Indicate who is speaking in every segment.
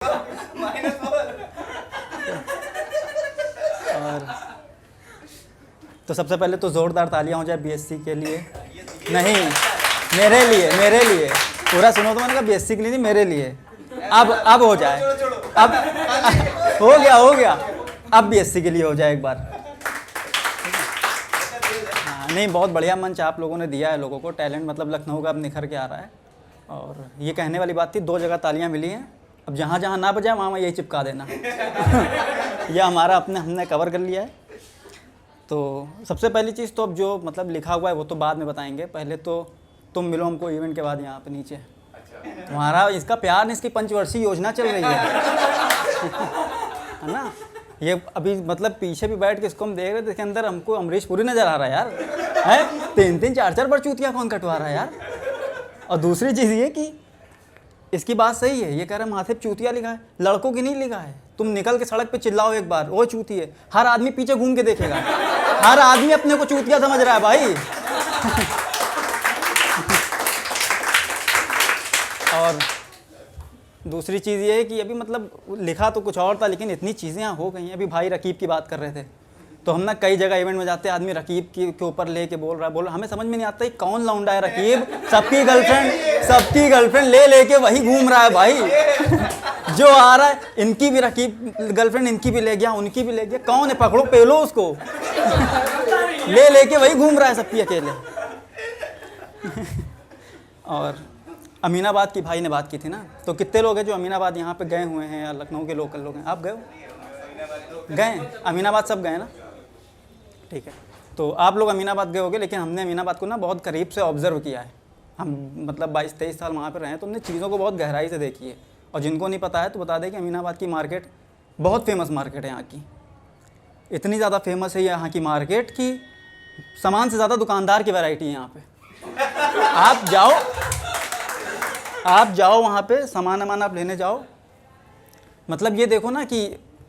Speaker 1: और तो सबसे पहले तो ज़ोरदार तालियां हो जाए बीएससी के लिए। नहीं, मेरे लिए पूरा सुनो तो मैंने कहा बीएससी के लिए नहीं, मेरे लिए। अब हो जाए, अब हो गया अब बीएससी के लिए हो जाए एक बार। हाँ, नहीं बहुत बढ़िया मंच आप लोगों ने दिया है लोगों को, टैलेंट मतलब लखनऊ का अब निखर के आ रहा है। और ये कहने वाली बात थी, 2 जगह तालियां मिली हैं, अब जहाँ जहाँ ना बजाए वहाँ यही चिपका देना। यह हमारा हमने कवर कर लिया है। तो सबसे पहली चीज़ तो अब जो मतलब लिखा हुआ है वो तो बाद में बताएंगे, पहले तो तुम मिलो हमको इवेंट के बाद यहाँ पे नीचे। तुम्हारा इसका प्यार नहीं, इसकी 5 वर्षीय योजना चल रही है ना। ये अभी मतलब पीछे भी बैठ के इसको हम देख रहे थे, इसके अंदर हमको अमरीश पुरी नज़र आ रहा है यार, है 3-3 4-4 बार चूतिया कौन कटवा रहा है यार। और दूसरी चीज़ ये कि इसकी बात सही है, ये कह रहा है माथे पे चूतिया लिखा है, लड़कों की नहीं लिखा है। तुम निकल के सड़क पे चिल्लाओ एक बार, वो चूती है, हर आदमी पीछे घूम के देखेगा, हर आदमी अपने को चूतिया समझ रहा है भाई। और दूसरी चीज़ ये है कि अभी मतलब लिखा तो कुछ और था, लेकिन इतनी चीज़ें यहाँ हो गई हैं। अभी भाई रकीब की बात कर रहे थे, तो हम ना कई जगह इवेंट में जाते हैं, आदमी रकीब के ऊपर लेके बोल रहा है, हमें समझ में नहीं आता है कौन लौंडा है रकीब। सबकी गर्लफ्रेंड ले के वही घूम रहा है भाई। जो आ रहा है इनकी भी रकीब गर्लफ्रेंड, इनकी भी ले गया, उनकी भी ले गया, कौन है पकड़ो पेलो उसको। लेके वही घूम रहा है सबकी अकेले। और अमीनाबाद की भाई ने बात की थी ना, तो कितने लोग हैं जो अमीनाबाद यहाँ पे गए हुए हैं या लखनऊ के लोकल लोग हैं? आप गए हो? गए अमीनाबाद सब गए ना, ठीक है। तो आप लोग अमीनाबाद गए होगे, लेकिन हमने अमीनाबाद को ना बहुत करीब से ऑब्जर्व किया है। हम मतलब 22-23 साल वहाँ पे रहे हैं, तो हमने चीज़ों को बहुत गहराई से देखी है। और जिनको नहीं पता है तो बता दें कि अमीनाबाद की मार्केट बहुत फेमस मार्केट है यहाँ की। इतनी ज़्यादा फेमस है यहाँ की मार्केट कि सामान से ज़्यादा दुकानदार की वैरायटी है यहाँ पे। आप जाओ वहाँ पे, सामान आप लेने जाओ, मतलब ये देखो ना कि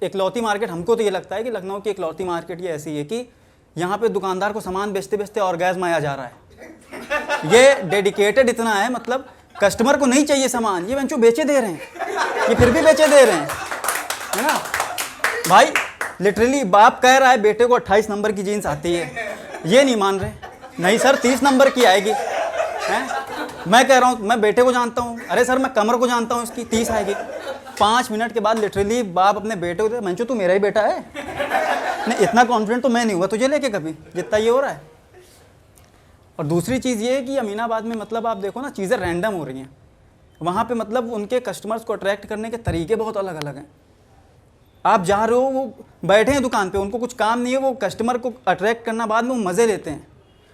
Speaker 1: इकलौती मार्केट, हमको तो ये लगता है कि लखनऊ की इकलौती मार्केट ये ऐसी है कि यहाँ पे दुकानदार को सामान बेचते बेचते ऑर्गेज़्म आया जा रहा है। ये डेडिकेटेड इतना है, मतलब कस्टमर को नहीं चाहिए सामान, ये बंचो बेचे दे रहे हैं, ये फिर भी बेचे दे रहे हैं, है ना भाई। लिटरली बाप कह रहा है बेटे को 28 नंबर की जीन्स आती है, ये नहीं मान रहे, नहीं सर 30 नंबर की आएगी है। मैं कह रहा हूँ मैं बेटे को जानता हूँ, अरे सर मैं कमर को जानता हूँ, इसकी 30 आएगी। 5 मिनट के बाद लिटरली बाप अपने बेटे को, मंचू तू मेरा ही बेटा है। नहीं इतना कॉन्फिडेंट तो मैं नहीं हुआ तुझे लेके कभी, जितना ये हो रहा है। और दूसरी चीज़ ये है कि अमीनाबाद में मतलब आप देखो ना, चीज़ें रैंडम हो रही हैं वहाँ पे, मतलब उनके कस्टमर्स को अट्रैक्ट करने के तरीके बहुत अलग अलग हैं। आप जा रहे हो, वो बैठे हैं दुकान पे, उनको कुछ काम नहीं है, वो कस्टमर को अट्रैक्ट करना, बाद में वो मज़े लेते हैं।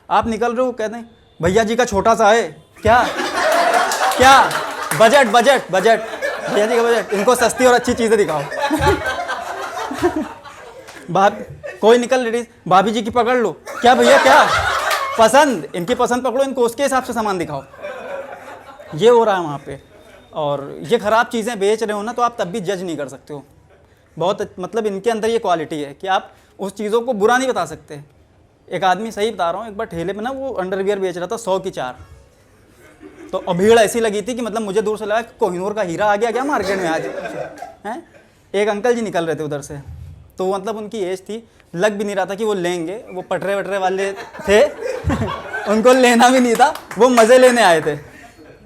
Speaker 1: आप निकल रहे हो, कहते हैं भैया जी का छोटा सा है क्या बजट भैया जी का बजट, इनको सस्ती और अच्छी चीज़ें दिखाओ। कोई निकल लेडीज, भाभी जी की पकड़ लो, क्या भैया क्या पसंद, इनकी पसंद पकड़ो, इनको उसके हिसाब से सामान दिखाओ। ये हो रहा है वहाँ पे। और ये ख़राब चीज़ें बेच रहे हो ना, तो आप तब भी जज नहीं कर सकते हो। बहुत मतलब इनके अंदर ये क्वालिटी है कि आप उस चीज़ों को बुरा नहीं बता सकते। एक आदमी, सही बता रहा हूँ, एक बार ठेले पे ना वो अंडरवियर बेच रहा था 100 की 4, तो भीड़ ऐसी लगी थी कि मतलब मुझे दूर से लगा कि कोहिनूर का हीरा आ गया क्या मार्केट में आज हैं। एक अंकल जी निकल रहे थे उधर से, तो मतलब उनकी एज थी, लग भी नहीं रहा था कि वो लेंगे, वो पटरे वटरे वाले थे। उनको लेना भी नहीं था, वो मज़े लेने आए थे।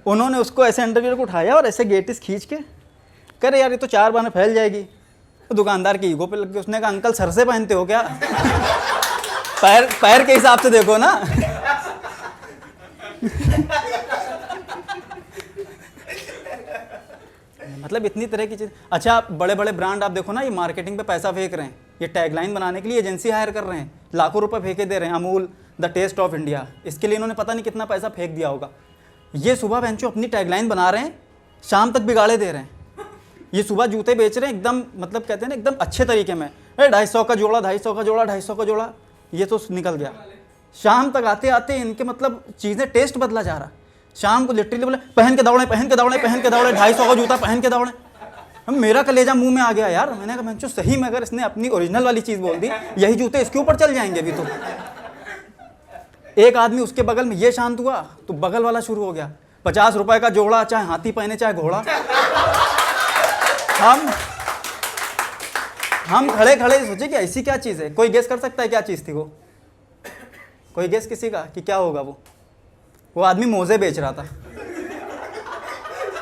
Speaker 1: उन्होंने उसको ऐसे अंडरवियर को उठाया और ऐसे गेटिस खींच के कह रहे यार ये तो 4 बार में फैल जाएगी। तो दुकानदार की ईगो पे लग गया, उसने कहा अंकल सर से पहनते हो क्या? पैर के हिसाब से देखो ना। मतलब इतनी तरह की चीज़। अच्छा बड़े बड़े ब्रांड आप देखो ना, ये मार्केटिंग पे पैसा फेंक रहे हैं, ये टैगलाइन बनाने के लिए एजेंसी हायर कर रहे हैं, लाखों रुपए फेंके दे रहे हैं। Amul the taste of India, इसके लिए इन्होंने पता नहीं कितना पैसा फेंक दिया होगा। ये सुबह बेंचो अपनी टैगलाइन बना रहे हैं, शाम तक बिगाड़े दे रहे हैं। ये सुबह जूते बेच रहे हैं एकदम, मतलब कहते हैं ना एकदम अच्छे तरीके में, 250 का जोड़ा, 250 का जोड़ा, 250 का जोड़ा, ये तो निकल गया। शाम तक आते आते इनके मतलब चीज़ें टेस्ट बदला जा रहा। शाम को लिटरली बोले पहन के दौड़े 250 का जूता पहन के दौड़े। मेरा कलेजा मुंह में आ गया यार। मैंने कहा बच्चों सही में अगर इसने अपनी ओरिजिनल वाली चीज़ बोल दी, यही जूते इसके ऊपर चल जाएंगे अभी तो। एक आदमी उसके बगल में ये शांत हुआ तो बगल वाला शुरू हो गया, 50 रुपए का जोड़ा, चाहे हाथी पहने चाहे घोड़ा। हम खड़े खड़े सोचे कि ऐसी क्या चीज़ है। कोई गेस कर सकता है क्या चीज़ थी वो? कोई गेस किसी का कि क्या होगा वो आदमी मोजे बेच रहा था।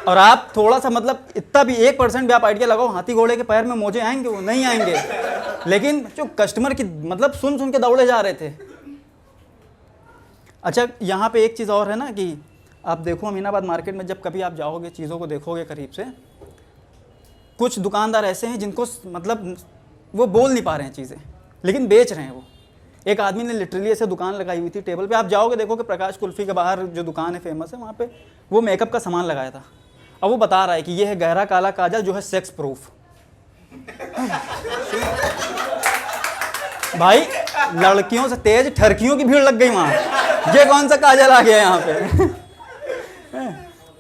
Speaker 1: और आप थोड़ा सा मतलब इतना भी 1% भी आप आइडिया लगाओ, हाथी घोड़े के पैर में मोजे आएंगे? वो नहीं आएंगे। लेकिन जो कस्टमर की मतलब सुन सुन के दौड़े जा रहे थे। अच्छा, यहाँ पे एक चीज़ और है ना कि आप देखो अमीनाबाद मार्केट में जब कभी आप जाओगे, चीज़ों को देखोगे करीब से, कुछ दुकानदार ऐसे हैं जिनको मतलब वो बोल नहीं पा रहे हैं चीज़ें, लेकिन बेच रहे हैं वो। एक आदमी ने लिटरली ऐसे दुकान लगाई हुई थी टेबल पे, आप जाओगे देखोगे प्रकाश कुल्फ़ी के बाहर जो दुकान है फेमस है, वहाँ पे वो मेकअप का सामान लगाया था। अब वो बता रहा है कि ये है गहरा काला काजल जो है सेक्स प्रूफ। भाई लड़कियों से तेज ठरकियों की भीड़ लग गई वहाँ। ये कौन सा काजल आ गया यहाँ पे?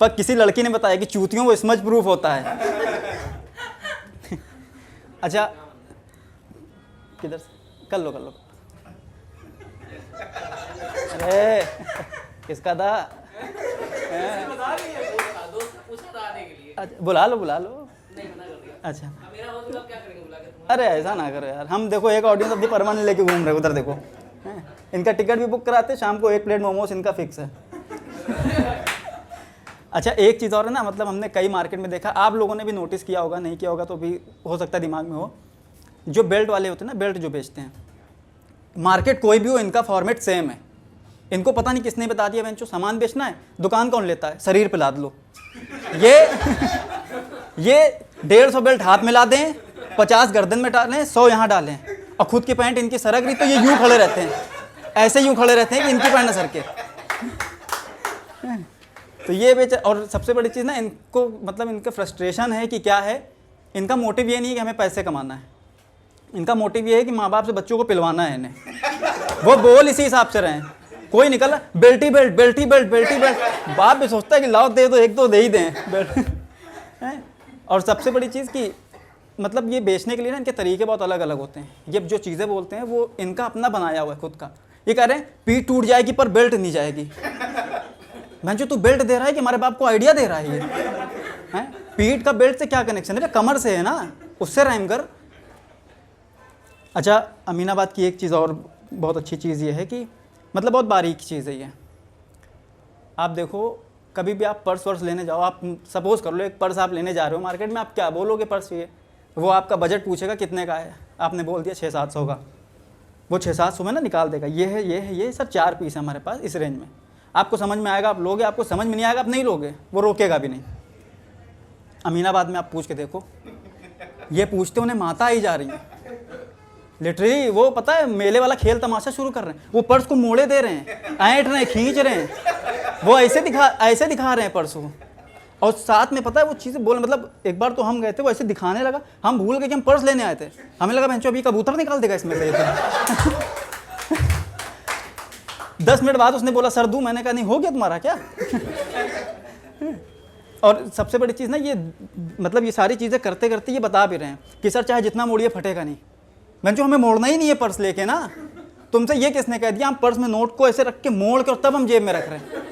Speaker 1: पर किसी लड़की ने बताया कि चूतियों वो स्मज प्रूफ होता है। अच्छा, किधर से कर लो अरे किसका था? अच्छा, बुला लो। अच्छा, अरे ऐसा ना करो यार, हम देखो एक ऑडियंस अपनी परमानेंट लेके घूम रहे उधर देखो। इनका टिकट भी बुक कराते, शाम को 1 प्लेट मोमोज इनका फिक्स है। अच्छा, एक चीज़ और है ना, मतलब हमने कई मार्केट में देखा, आप लोगों ने भी नोटिस किया होगा, नहीं किया होगा तो भी हो सकता है दिमाग में हो, जो बेल्ट वाले होते हैं ना, बेल्ट जो बेचते हैं, मार्केट कोई भी हो, इनका फॉर्मेट सेम है। इनको पता नहीं किसने बता दिया बेंचो सामान बेचना है, दुकान कौन लेता है, शरीर पे लाद लो। ये 150 बेल्ट हाथ में ला दें, 50 गर्दन में डालें, 100 यहाँ डालें, और खुद की पैंट इनकी सरक रही तो ये यूँ खड़े रहते हैं, ऐसे यूँ खड़े रहते हैं कि इनकी पैंट न सरके। तो ये बेच, और सबसे बड़ी चीज़ ना, इनको मतलब इनका फ्रस्ट्रेशन है कि क्या है, इनका मोटिव ये नहीं है कि हमें पैसे कमाना है, इनका मोटिव ये है कि माँ बाप से बच्चों को पिलवाना है इन्हें। वो बोल इसी हिसाब से रहें। कोई निकल बेल्टी बेल्ट, बाप भी सोचता है कि लाओ दे दो, एक दो दे ही दें बेल्ट। और सबसे बड़ी चीज़ कि मतलब ये बेचने के लिए ना इनके तरीके बहुत अलग अलग होते हैं। ये जो चीज़ें बोलते हैं वो इनका अपना बनाया हुआ है खुद का। ये कह रहे हैं पीठ टूट जाएगी पर बेल्ट नहीं जाएगी। मैं जो तू बेल्ट दे रहा है कि हमारे बाप को आइडिया दे रहा है ये हैं? पीठ का बेल्ट से क्या कनेक्शन है? कमर से है ना, उससे राइम कर। अच्छा, अमीनाबाद की एक चीज़ और बहुत अच्छी चीज़ ये है कि मतलब बहुत बारीक चीज़ है ये। आप देखो कभी भी आप पर्स वर्स लेने जाओ, आप सपोज़ कर लो एक पर्स आप लेने जा रहे हो मार्केट में, आप क्या बोलोगे पर्स ये, वो आपका बजट पूछेगा कितने का है, आपने बोल दिया 600-700 का, वो 600-700 में ना निकाल देगा, ये सर 4 पीस है हमारे पास इस रेंज में, आपको समझ में आएगा आप लोगे, आपको समझ में नहीं आएगा आप नहीं लोगे, वो रोकेगा भी नहीं। अमीनाबाद में आप पूछ के देखो, ये पूछते उन्हें माता आई जा रही है लिटरली, वो पता है मेले वाला खेल तमाशा शुरू कर रहे हैं, वो पर्स को मोड़े दे रहे हैं, ऐंठ रहे हैं, खींच रहे हैं, वो ऐसे दिखा रहे हैं पर्स को, और साथ में पता है वो चीज़ें बोल, मतलब एक बार तो हम गए थे, वो ऐसे दिखाने लगा, हम भूल गए कि हम पर्स लेने आए थे, हमें लगा बेंचो अभी कबूतर निकाल देगा इसमें से। 10 मिनट बाद उसने बोला सर दूं, मैंने कहा नहीं हो गया तुम्हारा क्या। और सबसे बड़ी चीज़ ना ये मतलब ये सारी चीज़ें करते करते ये बता भी रहे हैं कि सर चाहे जितना मोड़िए फटेगा नहीं। बेंचो हमें मोड़ना ही नहीं है पर्स लेके ना, तुमसे ये किसने कह दिया हम पर्स में नोट को ऐसे रख के मोड़ के और तब हम जेब में रख रहे हैं,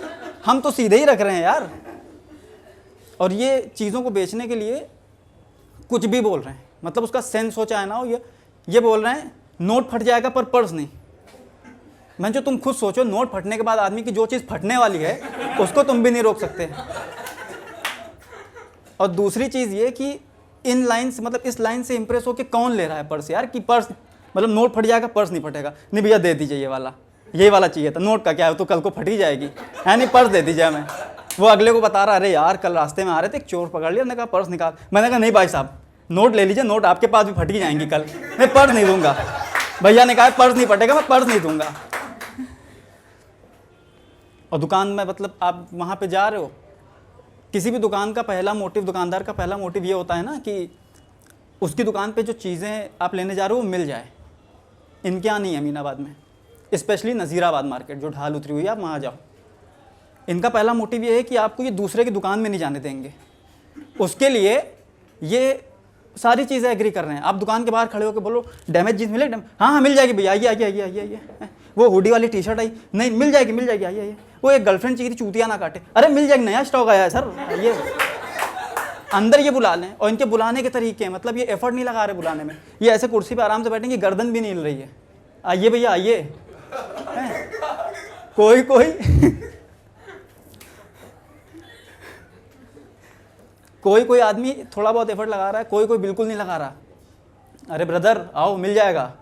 Speaker 1: हम तो सीधे ही रख रहे हैं यार। और ये चीज़ों को बेचने के लिए कुछ भी बोल रहे हैं, मतलब उसका सेंस हो चाहे ना हो, ये बोल रहे हैं नोट फट जाएगा पर पर्स नहीं। मैं जो तुम खुद सोचो, नोट फटने के बाद आदमी की जो चीज़ फटने वाली है उसको तुम भी नहीं रोक सकते। और दूसरी चीज़ ये कि इन लाइन से मतलब इस लाइन से इंप्रेस हो कि कौन ले रहा है पर्स यार, कि पर्स मतलब नोट फट जाएगा पर्स नहीं फटेगा, नहीं भैया दे दीजिए ये वाला चाहिए था, नोट का क्या है तो कल को फट ही जाएगी है, नहीं पर्स दे दीजिए हमें। वो अगले को बता रहा अरे यार कल रास्ते में आ रहे थे एक चोर पकड़ लिया, मैंने कहा पर्स निकाल, मैंने कहा नहीं भाई साहब नोट ले लीजिए, नोट आपके पास भी फट ही जाएंगी कल, मैं पर्स नहीं दूंगा। भैया ने कहा पर्स नहीं फटेगा, मैं पर्स नहीं दूंगा। और दुकान में मतलब आप वहाँ पे जा रहे हो, किसी भी दुकान का पहला मोटिव, दुकानदार का पहला मोटिव ये होता है ना कि उसकी दुकान पे जो चीज़ें आप लेने जा रहे हो वो मिल जाए। इनके यहाँ नहीं है अमीनाबाद में, स्पेशली नज़ीराबाद मार्केट जो ढाल उतरी हुई है, आप वहाँ जाओ, इनका पहला मोटिव ये है कि आपको ये दूसरे की दुकान में नहीं जाने देंगे। उसके लिए ये सारी चीज़ें एग्री कर रहे हैं। आप दुकान के बाहर खड़े होकर बोलो डैमेज जीन्स मिले, हाँ मिल जाएगी भैया, आइए। वो हुडी वाली टी शर्ट आई, नहीं मिल जाएगी, आइए। वो एक गर्लफ्रेंड चाहिए थी, चूतिया ना काटे, अरे मिल जाएगी, नया स्टॉक आया है सर, आइए। अंदर ये बुला लें, और इनके बुलाने के तरीके हैं, मतलब ये एफर्ट नहीं लगा रहे बुलाने में, ये ऐसे कुर्सी पे आराम से बैठेंगे, गर्दन भी नहीं हिल रही है, आइए भैया आइए। कोई कोई कोई कोई आदमी थोड़ा बहुत एफर्ट लगा रहा है, कोई कोई बिल्कुल नहीं लगा रहा, अरे ब्रदर आओ मिल जाएगा।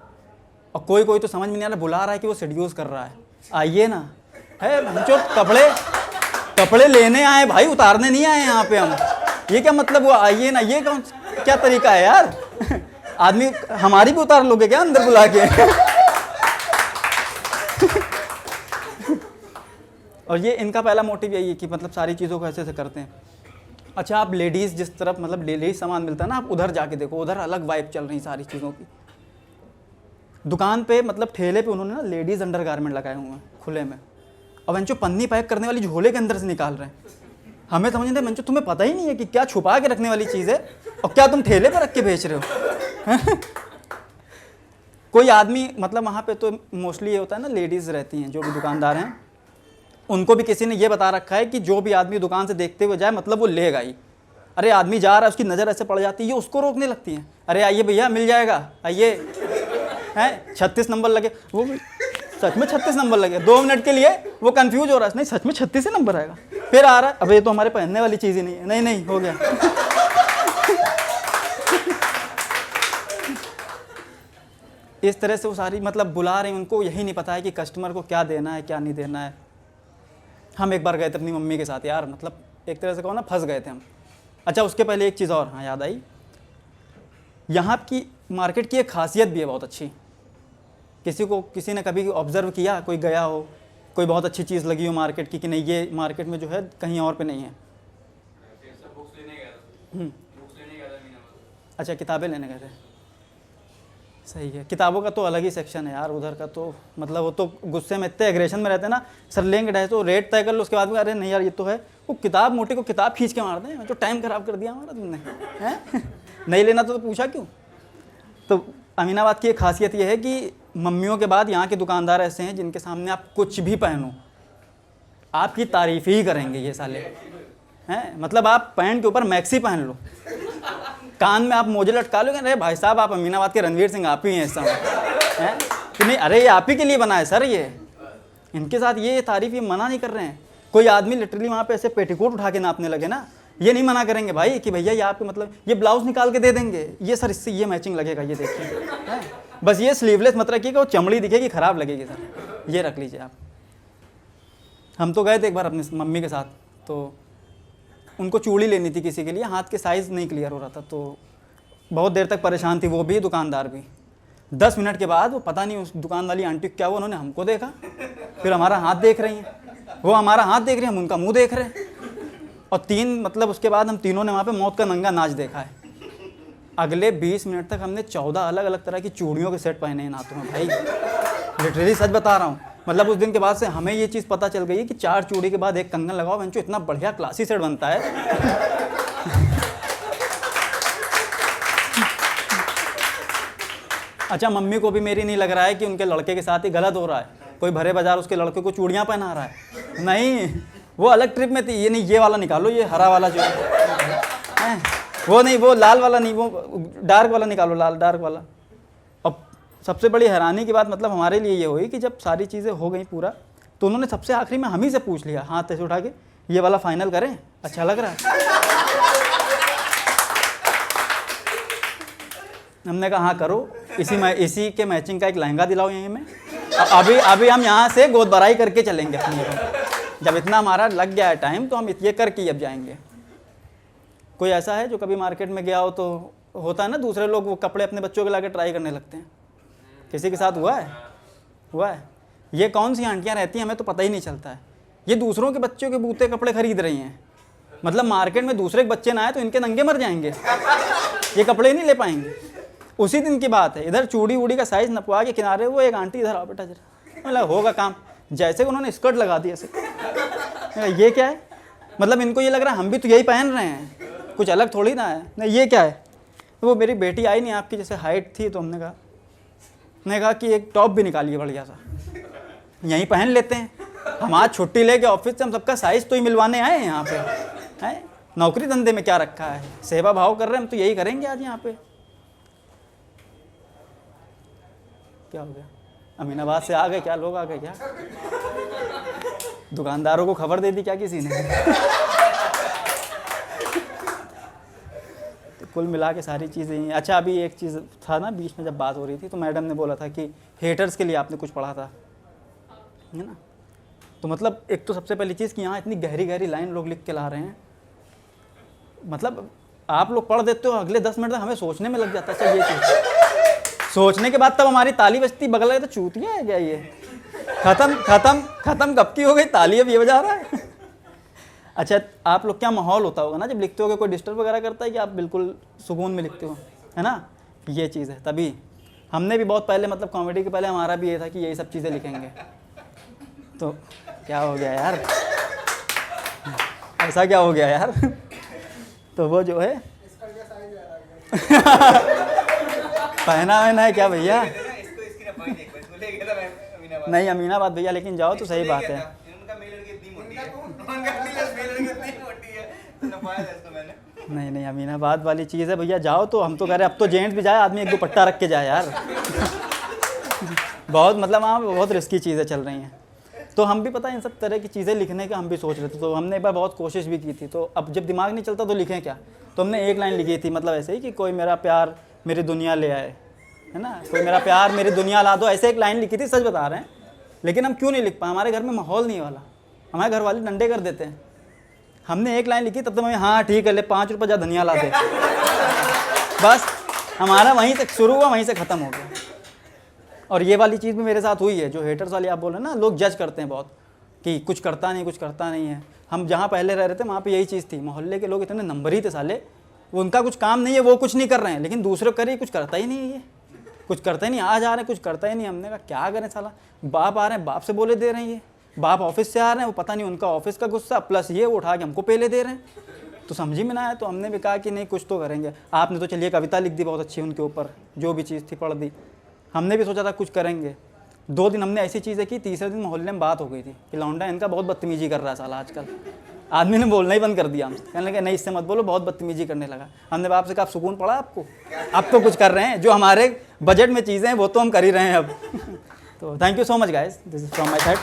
Speaker 1: और कोई कोई तो समझ में नहीं आ रहा, बुला रहा है कि वो सेड्यूस कर रहा है, आइए ना। है जो कपड़े लेने आए भाई, उतारने नहीं आए यहाँ पे हम। ये क्या मतलब वो आइए ना, ये कौन क्या तरीका है यार? आदमी हमारी भी उतार लोगे क्या अंदर बुला के? और ये इनका पहला मोटिव यही है कि मतलब सारी चीज़ों को ऐसे ऐसे करते हैं। अच्छा, आप लेडीज़ जिस तरफ मतलब लेडीज सामान मिलता है ना, आप उधर जाके देखो, उधर अलग वाइब चल रही सारी चीज़ों की। दुकान पे मतलब ठेले पे उन्होंने ना लेडीज़ अंडरगारमेंट लगाए हुए हैं खुले में, और बंचो पन्नी पैक करने वाली झोले के अंदर से निकाल रहे हैं। हमें समझ नहीं, बंचो तुम्हें पता ही नहीं है कि क्या छुपा के रखने वाली चीज़ है, और क्या तुम ठेले पे रख के बेच रहे हो। कोई आदमी मतलब वहाँ पे तो मोस्टली ये होता है ना, लेडीज़ रहती हैं जो भी दुकानदार हैं, उनको भी किसी ने ये बता रखा है कि जो भी आदमी दुकान से देखते हुए जाए मतलब वो लेगा ही। अरे आदमी जा रहा है, उसकी नज़र ऐसे पड़ जाती है, ये उसको रोकने लगती है, अरे आइए भैया मिल जाएगा आइए। हैं 36 नंबर लगे, वो सच में 36 नंबर लगे, 2 मिनट के लिए वो कंफ्यूज हो रहा है, नहीं सच में 36 ही नंबर आएगा, फिर आ रहा है, अब ये तो हमारे पहनने वाली चीज़ ही नहीं है, नहीं नहीं हो गया। इस तरह से वो सारी मतलब बुला रहे हैं, उनको यही नहीं पता है कि कस्टमर को क्या देना है क्या नहीं देना है। हम एक बार गए थे अपनी मम्मी के साथ यार, मतलब एक तरह से कहो ना फंस गए थे हम। अच्छा उसके पहले एक चीज़ और हाँ याद आई, यहाँ की मार्केट की एक खासियत भी है बहुत अच्छी। किसी ने कभी ऑब्ज़र्व किया, कोई गया हो, कोई बहुत अच्छी चीज़ लगी हो मार्केट की कि नहीं ये मार्केट में जो है कहीं और पे नहीं है? अच्छा किताबें लेने गए थे, सही है। किताबों का तो अलग ही सेक्शन है यार उधर का, तो मतलब वो तो गुस्से में इतने एग्रेशन में रहते हैं ना, सर लेंगे ढाई तो रेट तय कर लो, उसके बाद में अरे नहीं यार ये तो है, वो किताब मोटी को किताब खींच के मार दें, तो टाइम ख़राब कर दिया हमारा तुमने, हैं? नहीं लेना तो पूछा क्यों? तो अमीनाबाद की एक खासियत ये है कि मम्मियों के बाद यहाँ के दुकानदार ऐसे हैं जिनके सामने आप कुछ भी पहनो आपकी तारीफ़ ही करेंगे ये साले, हैं? मतलब आप पैंट के ऊपर मैक्सी पहन लो, कान में आप मोजे लटका लोगे, अरे भाई साहब आप अमीनाबाद के रणवीर सिंह आप ही हैं इस समय, हैं कि नहीं? अरे ये आप ही के लिए बना है सर, ये इनके साथ ये तारीफ़ ये मना नहीं कर रहे हैं। कोई आदमी लिटरली वहाँ पे ऐसे पेटीकोट उठा के नापने लगे ना, ये नहीं मना करेंगे भाई कि भैया ये आपके मतलब ये ब्लाउज़ निकाल के दे देंगे, ये सर इससे ये मैचिंग लगेगा, ये देखिए, है बस ये स्लीवलेस मत रखिएगा, वो चमड़ी दिखेगी ख़राब लगेगी सर, ये रख लीजिए आप। हम तो गए थे एक बार अपनी मम्मी के साथ, तो उनको चूड़ी लेनी थी किसी के लिए, हाथ के साइज़ नहीं क्लियर हो रहा था, तो बहुत देर तक परेशान थी वो भी दुकानदार भी। 10 मिनट के बाद वो पता नहीं उस दुकान वाली आंटी क्या हुआ, उन्होंने हमको देखा, फिर हमारा हाथ देख रही हैं, वो हमारा हाथ देख रही हैं, हम उनका मुंह देख रहे हैं, और 3 मतलब उसके बाद हम तीनों ने वहाँ पे मौत का नंगा नाच देखा है। अगले 20 मिनट तक हमने 14 अलग अलग तरह की चूड़ियों के सेट पहने हैं नाथों में भाई, लिटरली सच बता रहा हूँ। मतलब उस दिन के बाद से हमें ये चीज़ पता चल गई कि 4 चूड़ी के बाद एक कंगन लगाओ, बंचो इतना बढ़िया क्लासी सेट बनता है। अच्छा मम्मी को भी मेरी नहीं लग रहा है कि उनके लड़के के साथ ही गलत हो रहा है, कोई भरे बाजार उसके लड़के को चूड़ियाँ पहना रहा है, नहीं वो अलग ट्रिप में थी, ये नहीं ये वाला निकालो, ये हरा वाला जो है वो नहीं, वो लाल वाला नहीं, वो डार्क वाला निकालो, लाल डार्क वाला। अब सबसे बड़ी हैरानी की बात मतलब हमारे लिए ये हुई कि जब सारी चीज़ें हो गई पूरा, तो उन्होंने सबसे आखिरी में हम ही से पूछ लिया हाथ ऐसे उठा के, ये वाला फाइनल करें, अच्छा लग रहा है? हमने कहा हाँ करो, इसी के मैचिंग का एक लहंगा दिलाओ यहीं में, अभी हम यहाँ से गोद भराई करके चलेंगे अपनी, जब इतना हमारा लग गया है टाइम तो हम ये करके अब जाएंगे। कोई ऐसा है जो कभी मार्केट में गया हो तो होता है ना, दूसरे लोग वो कपड़े अपने बच्चों के लाके ट्राई करने लगते हैं, किसी के साथ हुआ है? ये कौन सी आंटियाँ रहती हैं हमें तो पता ही नहीं चलता है, ये दूसरों के बच्चों के बूते कपड़े खरीद रही हैं, मतलब मार्केट में दूसरे के बच्चे ना आए तो इनके नंगे मर जाएंगे, ये कपड़े नहीं ले पाएंगे। उसी दिन की बात है, इधर चूड़ी वूड़ी का साइज़ नपवा के किनारे, वो एक आंटी इधर आओ बेटा जरा, मतलब होगा काम, जैसे उन्होंने स्कर्ट लगा दी ऐसे, ये क्या है? मतलब इनको ये लग रहा है हम भी तो यही पहन रहे हैं, कुछ अलग थोड़ी ना है, नहीं ये क्या है? वो मेरी बेटी आई नहीं आपकी जैसे हाइट थी, तो हमने कहा कि एक टॉप भी निकालिए बढ़िया सा, यहीं पहन लेते हैं, हम आज छुट्टी लेके ऑफिस से हम सबका साइज़ तो ही मिलवाने आए हैं यहाँ पे, हैं नौकरी धंधे में क्या रखा है, सेवा भाव कर रहे हैं हम, तो यही करेंगे आज यहाँ पे। क्या हो गया, अमीनाबाद से आ गए क्या, लोग आ गए क्या, दुकानदारों को खबर दे दी क्या किसी ने? तो कुल मिला के सारी चीज़ें ही। अच्छा, अभी एक चीज़ था ना, बीच में जब बात हो रही थी तो मैडम ने बोला था कि हेटर्स के लिए आपने कुछ पढ़ा था, है ना? तो मतलब एक तो सबसे पहली चीज़ कि यहाँ इतनी गहरी गहरी लाइन लोग लिख के ला रहे हैं, मतलब आप लोग पढ़ देते हो, अगले 10 मिनट तक हमें सोचने में लग जाता है। अच्छा, ये चीज़ सोचने के बाद तब हमारी ताली बजती, बगल लगे तो चूतिया है क्या ये, खत्म खत्म खत्म कब की हो गई ताली, अब ये बजा रहा है। अच्छा, आप लोग क्या माहौल होता होगा ना जब लिखते हो, कोई डिस्टर्ब वगैरह करता है कि आप बिल्कुल सुकून में लिखते हो, है ना? ये चीज़ है। तभी हमने भी बहुत पहले, मतलब कॉमेडी के पहले हमारा भी ये था कि यही सब चीज़ें लिखेंगे। तो क्या हो गया यार, ऐसा क्या हो गया यार? तो वो जो है पहना वहना है क्या भैया? नहीं अमीनाबाद भैया, लेकिन जाओ तो सही बात है। नहीं नहीं, अमीनाबाद वाली चीज़ है भैया, जाओ तो। हम तो कह रहे अब तो जेंट्स भी जाए, आदमी एक दुपट्टा रख के जाए यार। बहुत मतलब वहाँ बहुत रिस्की चीज़ें चल रही हैं। तो हम भी पता है इन सब तरह की चीज़ें लिखने का हम भी सोच रहे थे, तो हमने एक बार बहुत कोशिश भी की थी। तो अब जब दिमाग नहीं चलता तो लिखें क्या, तो हमने एक लाइन लिखी थी, मतलब ऐसे ही कि कोई मेरा प्यार मेरी दुनिया ले आए, है ना, कोई मेरा प्यार मेरी दुनिया ला दो, ऐसे एक लाइन लिखी थी, सच बता रहे हैं। लेकिन हम क्यों नहीं लिख पाए, हमारे घर में माहौल नहीं वाला, हमारे घर वाले डंडे कर देते हैं। हमने एक लाइन लिखी, तब तो मैं हाँ ठीक है ले 5 रुपये जा धनिया ला दे, बस हमारा वहीं से शुरू हुआ, वहीं से ख़त्म हो गया। और ये वाली चीज़ भी मेरे साथ हुई है, जो हेटर्स वाली आप बोल रहे हैं ना, लोग जज करते हैं बहुत कि कुछ करता नहीं, कुछ करता नहीं है। हम जहाँ पहले रह रहे थे वहाँ पे यही चीज़ थी, मोहल्ले के लोग इतने नंबरी थे साले, उनका कुछ काम नहीं है, वो कुछ नहीं कर रहे हैं, लेकिन दूसरे करे कुछ करता ही नहीं है, ये कुछ करता ही नहीं, आ जा रहे हैं कुछ करता ही नहीं। हमने कहा क्या करें साला, बाप आ रहे हैं बाप से बोले दे रहे हैं, ये बाप ऑफिस से आ रहे हैं, वो पता नहीं उनका ऑफिस का गुस्सा प्लस ये उठा के हमको पहले दे रहे हैं, तो समझ ही में ना आया। तो हमने भी कहा कि नहीं कुछ तो करेंगे। आपने तो चलिए कविता लिख दी बहुत अच्छी उनके ऊपर, जो भी चीज़ थी पढ़ दी। हमने भी सोचा था कुछ करेंगे। 2 दिन हमने ऐसी चीज़ें की, तीसरे दिन मोहल्ले में बात हो गई थी कि लौंडा इनका बहुत बदतमीजी कर रहा है साला आजकल। आदमी ने बोलना ही बंद कर दिया हमसे, कहने लगे नहीं इससे मत बोलो, बहुत बदतमीजी करने लगा। हमने बाप से कहा सुकून पड़ा आपको, अब तो कुछ कर रहे हैं, जो हमारे बजट में चीज़ें हैं वो तो हम कर ही रहे हैं अब। तो thank you so much guys, this is from my side.